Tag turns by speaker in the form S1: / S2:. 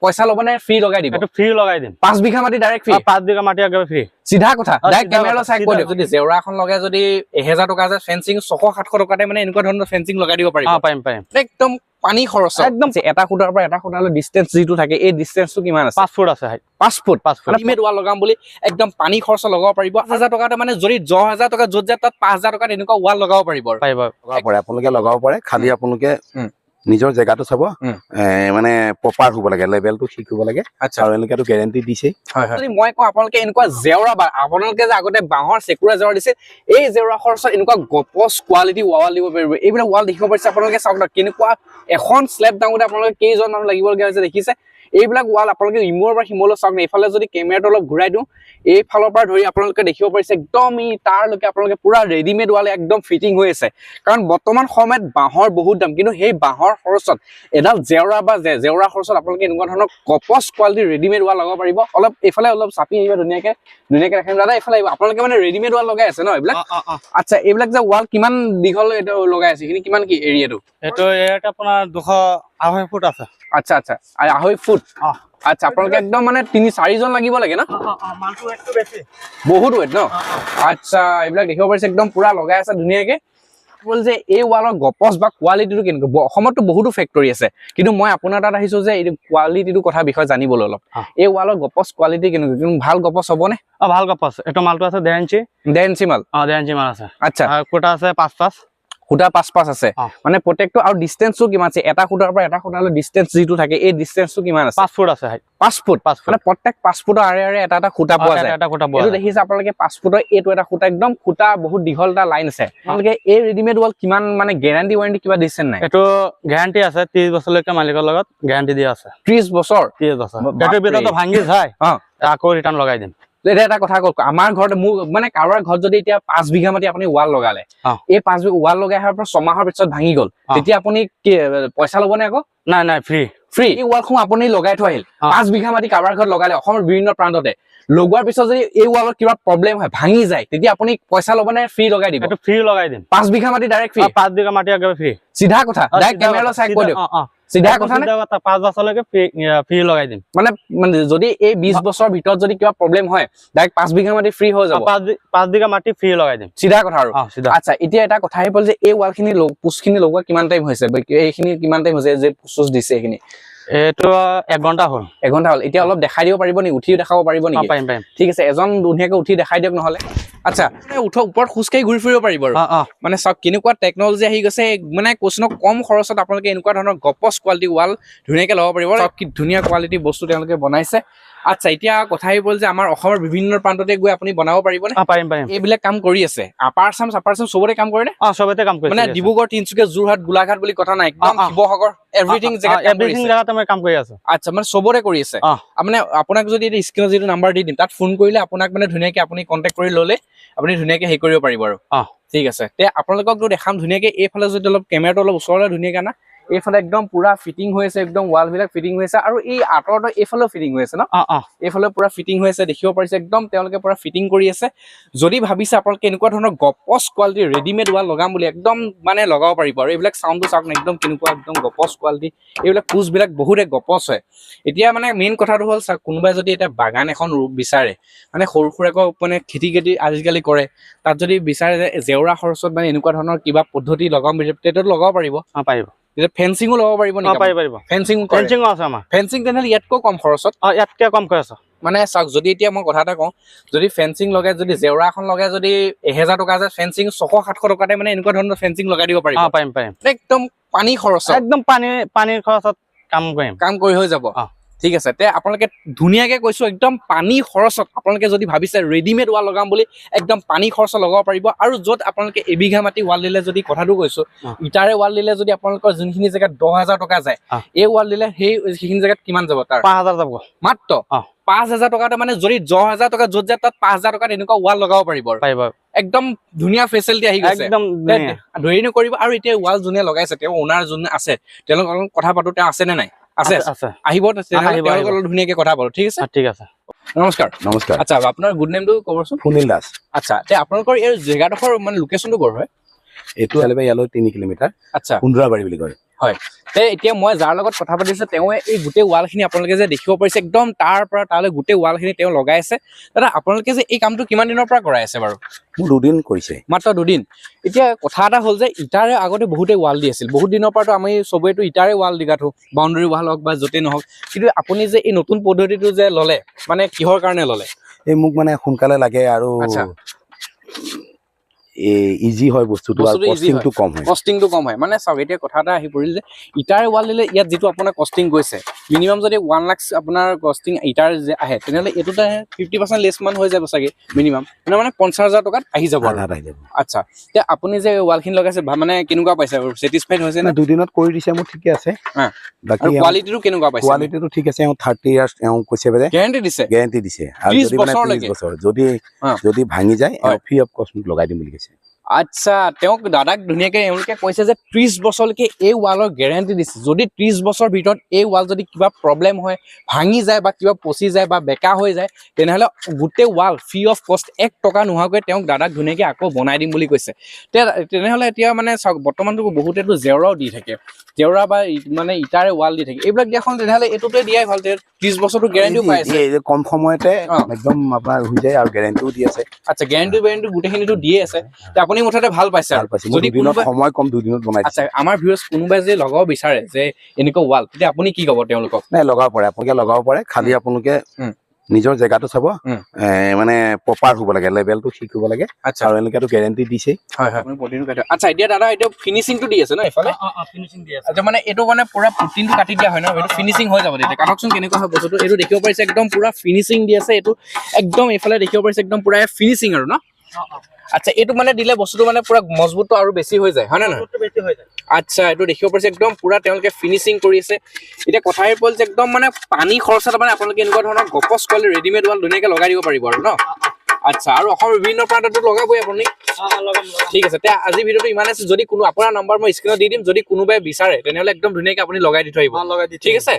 S1: পইচা ল'ব নে ফ্ৰী লগাই দিব
S2: এটো ফ্ৰী লগাই দিম
S1: 5 বিঘা মাটি ডাইৰেক্ট ফ্ৰী
S2: 5 বিঘা মাটি একেবাৰে ফ্ৰী
S1: সিধা কথা ডাইৰেক্ট কেমেৰা চাই কৈ দিও যদি জেওৰা এখন লগাই যদি 1000 টকা যে ফেন্সিং 600 700 টকাতে মানে এনেকুৱা ধৰণৰ ফেন্সিং লগাই দিব পাৰিব
S2: পাৰিম
S1: একদম পানী খৰচ একদম এটা খুঁটাৰ পৰা এটা খুঁটালৈ ডিসটেন্স যিটো থাকে এই ডিসটেন্সটো কিমান আছে
S2: 5 ফুট আছে
S1: 5 ফুট ৰেডিমেড ৱাল লগাম বুলি একদম পানী খৰচ লগাব পাৰিব 1000 টকাতে মানে যদি 10000 টকা য'ত যায় তাত 5000 টকাত এনেকুৱা ৱাল লগাব পাৰিব
S3: আপোনালোকে লগাব পাৰে খালি আপোনালোকে নিজৰ জেগাটো চাব মানে প্ৰপাৰ হ'ব লাগে লেভেলটো ঠিক হ'ব লাগে আৰু এনেকাটো গ্যাৰান্টি দিছে
S1: যদি মই কওঁ আপোনালোকে এনেকুৱা জেওৰা বা আপোনালোকে যে আগতে বাঁহৰ চেকুৰা জেওৰা দিছে এই জেওৰা খৰচত এনেকুৱা গপচ কোৱালিটি ৱাল দিব পাৰিব এইবিলাক ৱাল দেখিব পাৰিছে আপোনালোকে চাওক না কেনেকুৱা এখন স্লেব ডাঙৰতে আপোনালোকে কেইজন মানুহ লাগিবলগীয়া হৈছে দেখিছে এইবিলাক ৱাল আপোনালোকে ইমূৰৰ পৰা সিমূৰলৈ চাওক না এইফালে যদি কেমেৰাটো অলপ ঘূৰাই দিওঁ এই ফালৰ পৰা ধৰি আপোনালোকে দেখিব পাৰিছে একদম ই তাৰলৈকে আপোনালোকে পুৰা ৰেডিমেড ৱাল একদম ফিটিং হৈ আছে কাৰণ বৰ্তমান সময়ত বাঁহৰ বহুত দাম কিন্তু সেই বাঁহৰ খৰচত এডাল জেওৰা বা জেওৰা খৰচত আপোনালোকে এনেকুৱা ধৰণৰ কপচ কোৱালিটি ৰেডিমেড ৱাল লগাব পাৰিব অলপ এইফালে অলপ চাপি আহিব ধুনীয়াকে দেখাম দাদা এইফালে আহিব আপোনালোকে মানে ৰেডিমেড ৱাল লগাই আছে ন এইবিলাক আচ্ছা এইবিলাক যে ৱাল কিমান দীঘল এটা লগাই আছে এইখিনি কিমান কি এৰিয়াটো
S2: এটো এয়াটা আপোনাৰ 2.5 ফুট আছে
S1: আচ্ছা আচ্ছা 2.5 ফুট আচ্ছা আপোনালোকে একদম মানে 3-4 জন লাগিব লাগে না
S2: মালটো একটু বেছি
S1: বহুত ওয়েট ন আচ্ছা এইবিলাক দেখিব পাৰিছে একদম পুৰা লগাই আছে ধুনীয়াকে বল যে এই ৱালৰ গপচ বা কোৱালিটিটো কেনেকুৱা অসমতো বহুতো ফেক্টৰী আছে কিন্তু মই আপোনাৰ তাত আহিছো যে এই কোৱালিটিটো কথা বিষয় জানিবলৈ অলপ এই ৱালৰ গপচ কোৱালিটি কেনেকুৱা কিন্তু ভাল গপচ হ'বনে
S2: ভাল গপচ এটো মালটো আছে 1.5 ইঞ্চি মাল 1.5 ইঞ্চি মাল আছে
S1: আচ্ছা
S2: আর কোটা আছে 5
S1: খুঁটা 5 আছে মানে প্ৰত্যেকটো আৰু ডিসটেন্সটো কিমান আছে এটা খুঁটাৰ পৰা এটা খুঁটালৈ ডিসটেন্স যিটো থাকে এই ডিসটেন্সটো কিমান আছে
S2: 5 ফুট আছে
S1: 5 ফুট মানে প্ৰত্যেক 5 ফুটৰ আৰে এটা এটা খুঁটা পোৱা যায় এইটো দেখিছে আপোনালোকে 5 ফুটৰ এইটো এটা খুঁটা একদম খুঁটা বহুত দীঘল এটা লাইন আছে আপোনালোকে এই ৰেডিমেড ৱাল কিমান মানে গ্যাৰান্টি ওয়াৰেন্টি কিবা দিছে নাই
S2: এটো গ্যাৰান্টি আছে 30 বছৰলৈকে মালিকৰ লগত গ্যাৰান্টি দিয়া আছে
S1: 30 বছৰ
S2: এটো ভিতৰটো ভাঙি যায় আকৌ ৰিটাৰ্ণ লগাই দিম
S1: এটা কথা কওক আমাৰ ঘৰত মানে কাৰোবাৰ ঘৰত যদি এতিয়া 5 বিঘা মাটি আপুনি ৱাল লগালে এই 5 বিঘা ৱাল লগাই অহাৰ পৰা 6 মাহৰ পিছত ভাঙি গল তেতিয়া আপুনি পইচা ল'বনে আকৌ
S2: নাই ফ্ৰী
S1: এই ৱালখন আপুনি লগাই থৈ আহিল 5 বিঘা মাটি কাৰোবাৰ ঘৰত লগালে অসমৰ বিভিন্ন প্ৰান্ততে লগোৱাৰ পিছত যদি এই ৱালত কিবা প্ৰব্লেম হয় ভাঙি যায় তেতিয়া আপুনি পইচা ল'বনে ফ্ৰী লগাই দিব
S2: এটো ফ্ৰী লগাই দিম
S1: 5 বিঘা মাটি ডাইৰেক্ট ফ্ৰী
S2: 5 বিঘা মাটি একেবাৰে ফ্ৰী
S1: সিধা কথা ডাইৰেক্ট কেমেৰা চাই কৈ দিও সিধা কথা নে
S2: 5 বছৰলৈকে ফ্ৰী লগাই দিম
S1: মানে যদি এই 20 বছৰৰ ভিতৰত যদি কিবা প্ৰব্লেম হয় ডাইৰেক্ট 5 বিঘা মাটি ফ্ৰী হৈ যাব
S2: 5 বিঘা মাটি ফ্ৰী লগাই দিম
S1: সিধা কথা আৰু আচ্ছা এতিয়া এটা কথা আহি পল যে এই ৱালখিনি পুছখিনি লগোৱা কিমান টাইম হৈছে এইখিনি কিমান টাইম হৈছে যে পুছ দিছে এইখিনি
S2: এটো 1 ঘন্টা হ'ল
S1: এতিয়া অলপ দেখাই দিব পাৰিব নি উঠি দেখাব পাৰিব নি
S2: পাৰিম
S1: ঠিক আছে এজন ধুনীয়াকৈ উঠি দেখাই দিয়ক নহলে আচ্ছা ওপৰত খোজকাঢ়ি ঘূৰি ফুৰিব পাৰিব আৰু মানে চাওক কেনেকুৱা টেকনলজি আহি গৈছে মানে কোচিনক কম খৰচত আপোনালোকে এনেকুৱা ধৰণৰ গপচ কোৱালিটি ৱাল ধুনীয়াকৈ ল'ব পাৰিব কি ধুনীয়া কোৱালিটি বস্তু তেওঁলোকে বনাইছে আচ্ছা এতিয়া কথা আহি পল যে আমাৰ অসমৰ বিভিন্ন প্ৰান্ততে গৈ আপুনি বনাব পাৰিবনে
S2: পাৰিম
S1: এইবিলাক কাম কৰি আছে আপাৰ আসাম চবতে কাম কৰে নে
S2: চবতে কাম কৰে
S1: মানে ডিব্ৰুগড় তিনচুকীয়া যোৰহাট গোলাঘাট বুলি কথা নাই একদম শিৱসাগৰ এভৰিথিং
S2: জেগাতে মই কাম কৰি আছো
S1: আচ্ছা মানে চবতে কৰি আছে মানে আপোনাক যদি স্ক্ৰীনত যিটো নাম্বাৰ দি দিম তাত ফোন কৰিলে আপোনাক মানে ধুনীয়াকৈ আপুনি কণ্টেক্ট কৰি ল'লে আপুনি ধুনীয়াকৈ হেৰি কৰিব পাৰিব আৰু ঠিক আছে তে আপোনালোকক দেখাম ধুনীয়াকৈ এইফালে যদি অলপ কেমেৰাটো অলপ ওচৰলৈ ধুনীয়াকৈ না এইফালে একদম পুৰা ফিটিং হৈ আছে একদম ৱাল বিলাক ফিটিং হৈ আছে আৰু এই আঁতৰটো এইফালেও ফিটিং হৈ আছে ন এইফালে পুৰা ফিটিং হৈ আছে দেখিব পাৰিছে একদম তেওঁলোকে পুৰা ফিটিং কৰি আছে যদি ভাবিছে আপোনালোকে এনেকুৱা ধৰণৰ গপচ কোৱালিটি ৰেডিমেড ৱাল লগাম বুলি একদম মানে লগাব পাৰিব আৰু এইবিলাক চাউণ্ডটো চাওক একদম কেনেকুৱা একদম গপচ কোৱালিটি এইবিলাক পুছবিলাক বহুতে গপচ হয় এতিয়া মানে মেইন কথাটো হ'ল কোনোবাই যদি এটা বাগান এখন বিচাৰে মানে সৰু সুৰাকৈ মানে খেতি আজিকালি কৰে তাত যদি বিচাৰে যে জেওৰা খৰচত মানে এনেকুৱা ধৰণৰ কিবা পদ্ধতি লগাম তেতিয়া লগাব পাৰিব ফেন্সিংও ল'ব পাৰিব নেকি
S2: পাৰিব
S1: ফেন্সিং
S2: আছে আমাৰ
S1: ফেন্সিং তেনেহ'লে ইয়াতকৈ কম খৰচত
S2: ইয়াতকৈ কম খৰচ
S1: মানে চাওক যদি এতিয়া মই কথা এটা কওঁ যদি ফেন্সিং লগাই যদি জেওৰা এখন লগাই যদি 1000 টকা যে ফেন্সিং 600-700 টকাতে মানে এনেকুৱা ধৰণৰ ফেন্সিং লগাই দিব পাৰিব
S2: পাৰিম
S1: একদম পানী খৰচ
S2: একদম পানীৰ খৰচত কাম কৰি
S1: হৈ যাব ঠিক আছে তে আপোনালোকে ধুনীয়াকৈ কৈছো একদম পানী খৰচত আপোনালোকে যদি ভাবিছে ৰেডিমেড ৱাল লগাম বুলি একদম পানী খৰচত লগাব পাৰিব আৰু য'ত আপোনালোকে এবিঘা মাটি ৱাল দিলে যদি কথাটো কৈছো ইটাৰে ৱাল দিলে যদি আপোনালোকৰ যোনখিনি জেগাত 10000 টকা যায় এই ৱাল দিলে সেইখিনি জেগাত কিমান যাব তাৰ
S2: 5000 যাব
S1: মাত্ৰ 5000 টকাতে মানে যদি 10000 টকা য'ত যায় তাত 5000 টকাত এনেকুৱা ৱাল লগাব পাৰিব একদম ধুনীয়া ফেচিলিটি আহি গৈছে
S2: একদম
S1: ধৰি নকৰিব আৰু এতিয়া ৱাল যোনে লগাইছে তেওঁ ওনাৰ যোন আছে তেওঁলোকৰ কথা পাতো তেওঁ আছে নে নাই আছে আহিব ধুনীয়াকৈ কথা পাতো ঠিক আছে নমস্কাৰ আচ্ছা আপোনাৰ গুড নেমটো ক'বচোন
S3: সুনীল দাস
S1: আচ্ছা আপোনালোকৰ এই জেগাডোখৰ মানে লোকেশ্যনটো ক'ৰ হয়
S3: এইটো ইয়ালৈ 3 কিলোমিটাৰ।
S1: আচ্ছা,
S3: কুন্দৰাবাৰী বুলি কয়।
S1: হয়, তে এতিয়া মই যাৰ লগত কথা পাতিছো তেওঁ এই গোটেই ৱালখিনি আপোনালোকে যে দেখিব পাৰিছে একদম তাৰ পৰা তালৈ গোটেই ৱালখিনি তেওঁ লগাই আছে। দাদা আপোনালোকে যে এই কামটো কিমান দিনৰ পৰা কৰাই আছে বাৰু?
S3: মোৰ 2 দিন কৰিছে।
S1: মাত্ৰ 2 দিন। এতিয়া কথা এটা হ'ল যে ইটাৰে আগতে বহুতে ৱাল দি আছিল, বহুত দিনৰ পৰাতো আমি চবেইতো ইটাৰে ৱাল দি গাঠো, বাউণ্ডেৰী ৱাল হওক বা য'তেই নহওক, কিন্তু আপুনি যে এই নতুন পদ্ধতিটো যে ল'লে মানে কিহৰ কাৰণে ল'লে?
S3: এই মোক মানে সোনকালে লাগে আৰু ইজি হয় বস্তুটো, আৰু কষ্টিংটো কম হয়।
S1: কষ্টিংটো কম হয় মানে চাওক, এতিয়া কথা এটা আহি পৰিল যে ইটাৰে ৱাল দিলে ইয়াত যিটো আপোনাৰ কষ্টিং গৈছে মিনিমাম যদি 1 লাখ আপোনাৰ কষ্টিং ইটাৰ যে আহে, তেনেহ'লে এইটোতে 50% লেছ মান হৈ যাব চাগে মিনিমাম, মানে 50,000 টকাত আহি যাব। আচ্ছা, এতিয়া আপুনি যে ৱালখিনি লগাইছে মানে কেনেকুৱা পাইছে, ছেটিছফাইড হৈছে নে?
S3: 2 দিনত কৰি দিছে, মোৰ ঠিকে আছে।
S1: বাকী কোৱালিটিটো কেনেকুৱা পাইছে?
S3: কোৱালিটিটো ঠিক আছে। 30 ইয়াৰ্ছ কৈছে যে
S1: গ্যাৰান্টি দিছে।
S3: গ্যাৰান্টি দিছে, আৰু যদি মানে 30 বছৰ যদি ভাঙি যায় ফ্ৰী অফ কষ্ট লগাই দিম বুলি কৈছে।
S1: আচ্ছা, তেওঁক দাদাক ধুনীয়াকে এওঁলোকে কৈছে যে 30 বছৰলৈকে এই ৱালৰ গেৰাণ্টি দিছে। যদি 30 বছৰ ভিতৰত এই ৱাল যদি কিবা প্ৰব্লেম হয়, ভাঙি যায় বা কিবা পচি যায় বা বেকা হৈ যায়, তেনেহ'লে গোটেই ৱাল ফ্ৰী অফ কষ্ট 1 টকা নোহোৱাকৈ তেওঁক দাদাক ধুনীয়াকে আকৌ বনাই দিম বুলি কৈছে। তেনেহ'লে এতিয়া মানে চাওক, বৰ্তমানতো বহুতেতো জেওৰাও দি থাকে, জেওৰা বা মানে ইটাৰে ৱাল দি থাকে, এইবিলাক দিয়াখন তেনেহ'লে এইটোতে দিয়াই ভাল। 30 বছৰটো গেৰাণ্টিও পাই আছে,
S3: কম সময়তে একদম আপোনাৰ হৈ যায়, আৰু গেৰাণ্টিও দি আছে।
S1: আচ্ছা, গেৰাণ্টি গোটেইখিনিতো দিয়ে আছে, আপুনি মুঠতে ভাল পাইছে। যদি
S3: সময় কম 2 দিনত বনাই।
S1: আচ্ছা, আমাৰ ভিউয়াৰ্ছ কোনোবাই যে লগাব বিচাৰে যে এনেকুৱা ৱাল, তেতিয়া আপুনি কি ক'ব তেওঁলোকক?
S3: নাই, লগাব পাৰে, আপোনালোকে লগাব পাৰে, খালি আপোনালোকে নিজৰ জেগাটো চাব, মানে প্ৰপাৰ হ'ব লাগে, লেভেলটো ঠিক হ'ব লাগে।
S1: আচ্ছা,
S3: আৰু এনেকেতো গেৰাণ্টি দিছে।
S1: হয় হয়, আচ্ছা, এতিয়া দাদা এইটো ফিনিচিংটো দি আছে ন এইফালে? ফিনিচিং দি আছে। আচ্ছা, মানে এইটো মানে পুৰা পুটিনটো কাটি দিয়া হয় ন, এইটো ফিনিচিং হৈ যাব। তেতিয়া কাটকচোন কেনেকুৱা হয় বস্তুটো, এইটো দেখিব পাৰিছে একদম পুৰা ফিনিচিং দি আছে। এইটো একদম এইফালে দেখিব পাৰিছে একদম পুৰা ফিনিচিং আৰু ন। আচ্ছা, এইটো মানে দিলে বস্তুটো মানে পুৰা মজবুতটো আৰু বেছি হৈ যায়, হয় নে নহয়? আচ্ছা, এইটো দেখিব পাৰিছে একদম পুৰা তেওঁলোকে ফিনিচিং কৰি আছে। এতিয়া কথাই পল যে একদম মানে পানী খৰচত মানে আপোনালোকে এনেকুৱা ধৰণৰ গপচ কোৱালিটি ৰেডিমেড ৱাল ধুনীয়াকে লগাই দিব পাৰিব আৰু ন। আচ্ছা, আৰু অসমৰ বিভিন্ন প্ৰান্ততো লগাবই আপুনি। ঠিক আছে, তেতিয়া আজি ভিডিঅ'টো ইমানে আছে। যদি কোনো আপোনাৰ নম্বৰ মই স্ক্ৰীণত দি দিম, যদি কোনোবাই বিচাৰে তেনেহ'লে একদম ধুনীয়াকে আপুনি লগাই দি থৈ আহিব। ঠিক আছে।